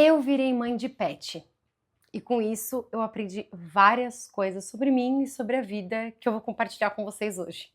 Eu virei mãe de pet. E com isso eu aprendi várias coisas sobre mim e sobre a vida que eu vou compartilhar com vocês hoje.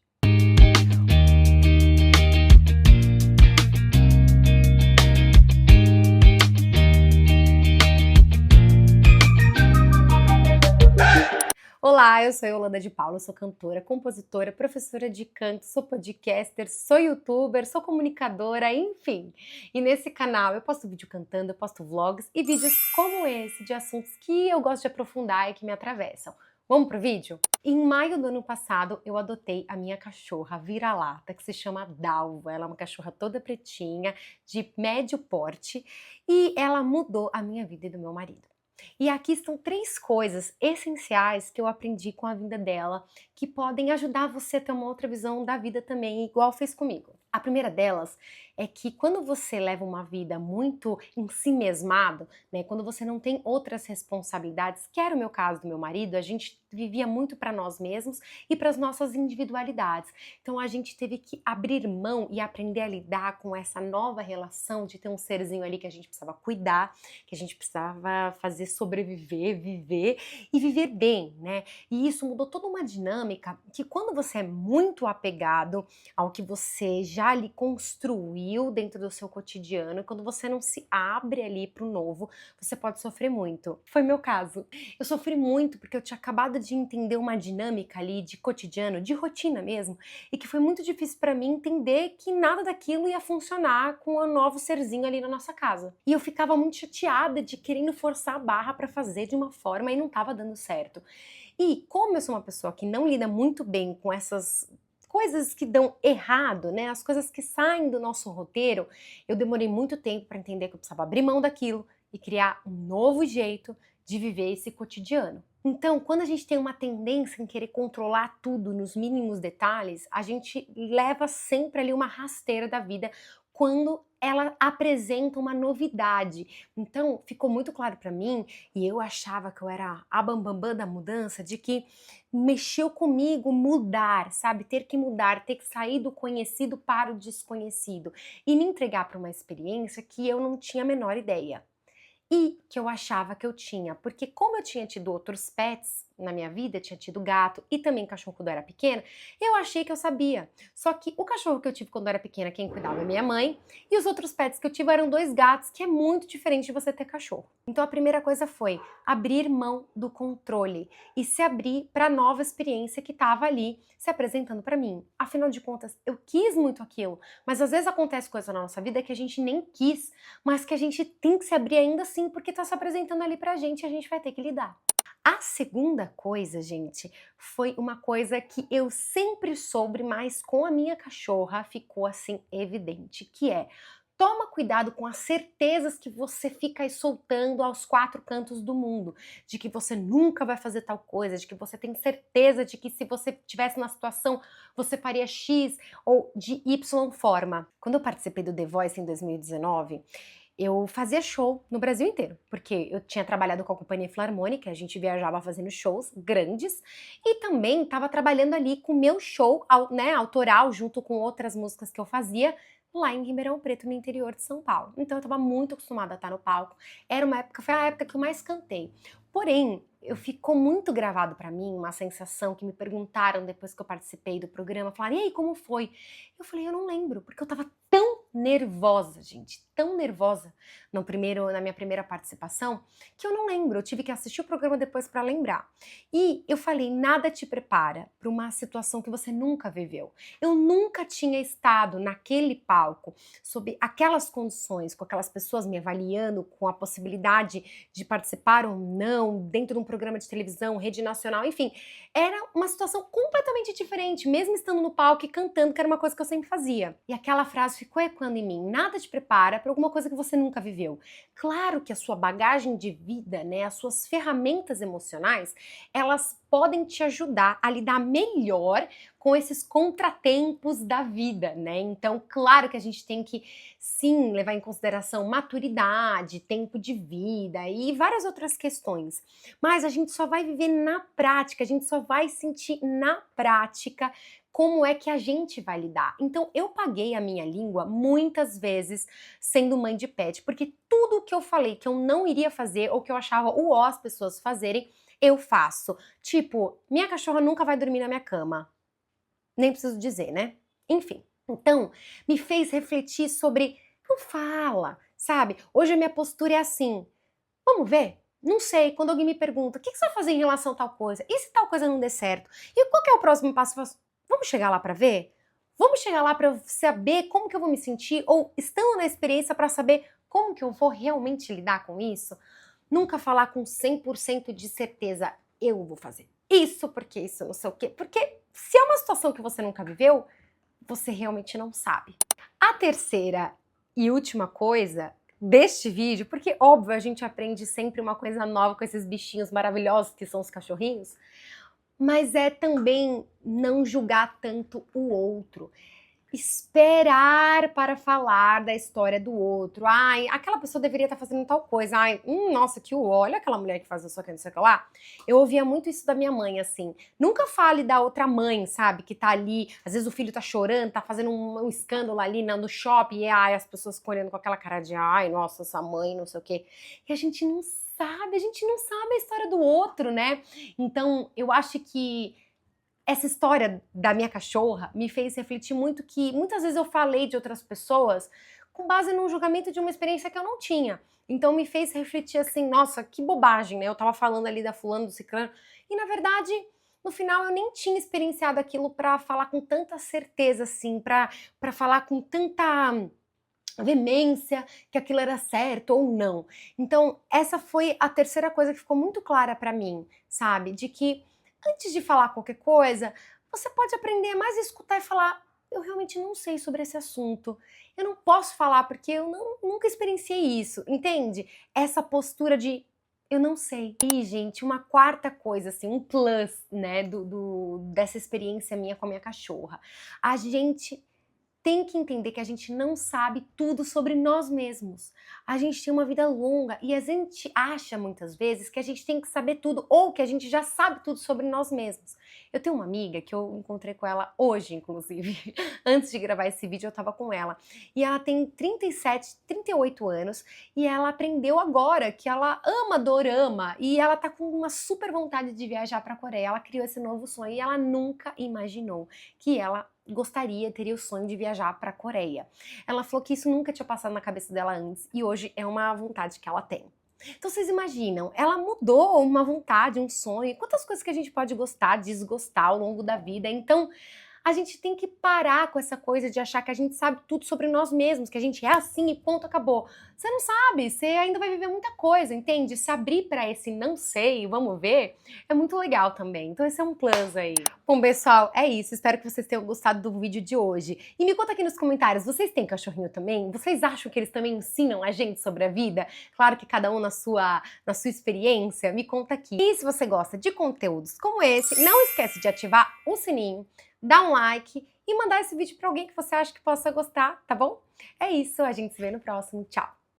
Olá, eu sou Yolanda de Paula, sou cantora, compositora, professora de canto, sou podcaster, sou youtuber, sou comunicadora, enfim. E nesse canal eu posto vídeo cantando, eu posto vlogs e vídeos como esse de assuntos que eu gosto de aprofundar e que me atravessam. Vamos pro vídeo? Em maio do ano passado, eu adotei a minha cachorra vira-lata, que se chama Dalva. Ela é uma cachorra toda pretinha, de médio porte, e ela mudou a minha vida e do meu marido. E aqui estão 3 coisas essenciais que eu aprendi com a vinda dela, que podem ajudar você a ter uma outra visão da vida também, igual fez comigo. A primeira delas é que quando você leva uma vida muito em si mesmado, né, quando você não tem outras responsabilidades, que era o meu caso do meu marido, a gente vivia muito para nós mesmos e para as nossas individualidades. Então a gente teve que abrir mão e aprender a lidar com essa nova relação de ter um serzinho ali que a gente precisava cuidar, que a gente precisava fazer sobreviver, viver e viver bem, né? E isso mudou toda uma dinâmica que quando você é muito apegado ao que você já ali construiu dentro do seu cotidiano, quando você não se abre ali para o novo, você pode sofrer muito. Foi meu caso. Eu sofri muito porque eu tinha acabado de entender uma dinâmica ali de cotidiano, de rotina mesmo, e que foi muito difícil para mim entender que nada daquilo ia funcionar com o novo serzinho ali na nossa casa. E eu ficava muito chateada de querendo forçar a barra para fazer de uma forma e não estava dando certo. E como eu sou uma pessoa que não lida muito bem com essas coisas que dão errado, né? As coisas que saem do nosso roteiro, eu demorei muito tempo para entender que eu precisava abrir mão daquilo e criar um novo jeito de viver esse cotidiano. Então, quando a gente tem uma tendência em querer controlar tudo nos mínimos detalhes, a gente leva sempre ali uma rasteira da vida quando ela apresenta uma novidade. Então, ficou muito claro para mim, e eu achava que eu era a bambambã da mudança, de que mexeu comigo mudar, sabe? Ter que mudar, ter que sair do conhecido para o desconhecido e me entregar para uma experiência que eu não tinha a menor ideia. E que eu achava que eu tinha, porque como eu tinha tido outros pets na minha vida, tinha tido gato e também cachorro quando eu era pequena, eu achei que eu sabia. Só que o cachorro que eu tive quando eu era pequena, quem cuidava é minha mãe, e os outros pets que eu tive eram 2 gatos, que é muito diferente de você ter cachorro. Então a primeira coisa foi abrir mão do controle e se abrir para a nova experiência que estava ali se apresentando para mim. Afinal de contas, eu quis muito aquilo, mas às vezes acontece coisa na nossa vida que a gente nem quis, mas que a gente tem que se abrir ainda assim, porque está se apresentando ali pra gente e a gente vai ter que lidar. A segunda coisa, gente, foi uma coisa que eu sempre soube, mas com a minha cachorra ficou assim evidente, que é: toma cuidado com as certezas que você fica aí soltando aos 4 cantos do mundo, de que você nunca vai fazer tal coisa, de que você tem certeza de que se você tivesse na situação você faria X ou de Y forma. Quando eu participei do The Voice em 2019, eu fazia show no Brasil inteiro, porque eu tinha trabalhado com a Companhia Filarmônica, a gente viajava fazendo shows grandes, e também estava trabalhando ali com o meu show, né, autoral, junto com outras músicas que eu fazia, lá em Ribeirão Preto, no interior de São Paulo. Então eu estava muito acostumada a estar no palco, foi a época que eu mais cantei. Porém, ficou muito gravado para mim uma sensação que me perguntaram depois que eu participei do programa, falaram: "E aí, como foi?" Eu falei: "Eu não lembro", porque eu estava tão nervosa, gente, tão nervosa na minha primeira participação, que eu não lembro. Eu tive que assistir o programa depois para lembrar. E eu falei: nada te prepara para uma situação que você nunca viveu. Eu nunca tinha estado naquele palco, sob aquelas condições, com aquelas pessoas me avaliando, com a possibilidade de participar ou não, dentro de um programa de televisão, rede nacional, enfim. Era uma situação completamente diferente, mesmo estando no palco e cantando, que era uma coisa que eu sempre fazia. E aquela frase ficou ecoando em mim: nada te prepara para alguma coisa que você nunca viveu. Claro que a sua bagagem de vida, né, as suas ferramentas emocionais, elas podem te ajudar a lidar melhor com esses contratempos da vida, né? Então, claro que a gente tem que, sim, levar em consideração maturidade, tempo de vida e várias outras questões. Mas a gente só vai viver na prática, a gente só vai sentir na prática como é que a gente vai lidar. Então eu paguei a minha língua muitas vezes sendo mãe de pet, porque tudo que eu falei que eu não iria fazer ou que eu achava uó as pessoas fazerem, eu faço. Tipo, minha cachorra nunca vai dormir na minha cama. Nem preciso dizer, né? Enfim. Então, me fez refletir sobre, não fala, sabe? Hoje a minha postura é assim, vamos ver? Não sei, quando alguém me pergunta, o que você vai fazer em relação a tal coisa? E se tal coisa não der certo? E qual que é o próximo passo? Eu faço, vamos chegar lá pra ver? Vamos chegar lá pra eu saber como que eu vou me sentir? Ou estando na experiência pra saber como que eu vou realmente lidar com isso? Nunca falar com 100% de certeza, eu vou fazer isso, porque isso não sei o quê. Porque se é uma situação que você nunca viveu, você realmente não sabe. A terceira e última coisa deste vídeo, porque óbvio a gente aprende sempre uma coisa nova com esses bichinhos maravilhosos que são os cachorrinhos, mas é também não julgar tanto o outro. Esperar para falar da história do outro. Ai, aquela pessoa deveria estar fazendo tal coisa. Ai, nossa, que uó, olha aquela mulher que faz isso aqui, não sei o que lá. Eu ouvia muito isso da minha mãe, assim. Nunca fale da outra mãe, sabe? Que tá ali, às vezes o filho tá chorando, tá fazendo um escândalo ali no shopping, e ai, as pessoas ficam olhando com aquela cara de ai, nossa, essa mãe, não sei o quê. E a gente não sabe a história do outro, né? Então, eu acho que essa história da minha cachorra me fez refletir muito que muitas vezes eu falei de outras pessoas com base num julgamento de uma experiência que eu não tinha. Então me fez refletir assim, nossa, que bobagem, né? Eu tava falando ali da fulano, do ciclano, e na verdade, no final eu nem tinha experienciado aquilo pra falar com tanta certeza assim, pra falar com tanta veemência que aquilo era certo ou não. Então, essa foi a terceira coisa que ficou muito clara pra mim, sabe? De que antes de falar qualquer coisa, você pode aprender mais a escutar e falar: eu realmente não sei sobre esse assunto. Eu não posso falar porque eu nunca experienciei isso, entende? Essa postura de eu não sei. E, gente, uma quarta coisa, assim, um plus, né, dessa experiência minha com a minha cachorra. A gente tem que entender que a gente não sabe tudo sobre nós mesmos. A gente tem uma vida longa e a gente acha muitas vezes que a gente tem que saber tudo ou que a gente já sabe tudo sobre nós mesmos. Eu tenho uma amiga que eu encontrei com ela hoje, inclusive. Antes de gravar esse vídeo eu tava com ela. E ela tem 37, 38 anos e ela aprendeu agora que ela ama dorama e ela tá com uma super vontade de viajar pra Coreia. Ela criou esse novo sonho e ela nunca imaginou que ela gostaria, teria o sonho de viajar para a Coreia. Ela falou que isso nunca tinha passado na cabeça dela antes e hoje é uma vontade que ela tem. Então vocês imaginam, ela mudou uma vontade, um sonho, quantas coisas que a gente pode gostar, desgostar ao longo da vida. Então a gente tem que parar com essa coisa de achar que a gente sabe tudo sobre nós mesmos, que a gente é assim e ponto, acabou. Você não sabe, você ainda vai viver muita coisa, entende? Se abrir para esse não sei, vamos ver, é muito legal também. Então esse é um plus aí. Bom, pessoal, é isso. Espero que vocês tenham gostado do vídeo de hoje. E me conta aqui nos comentários, vocês têm cachorrinho também? Vocês acham que eles também ensinam a gente sobre a vida? Claro que cada um na sua experiência. Me conta aqui. E se você gosta de conteúdos como esse, não esquece de ativar o sininho, dar um like e mandar esse vídeo para alguém que você acha que possa gostar, tá bom? É isso, a gente se vê no próximo. Tchau!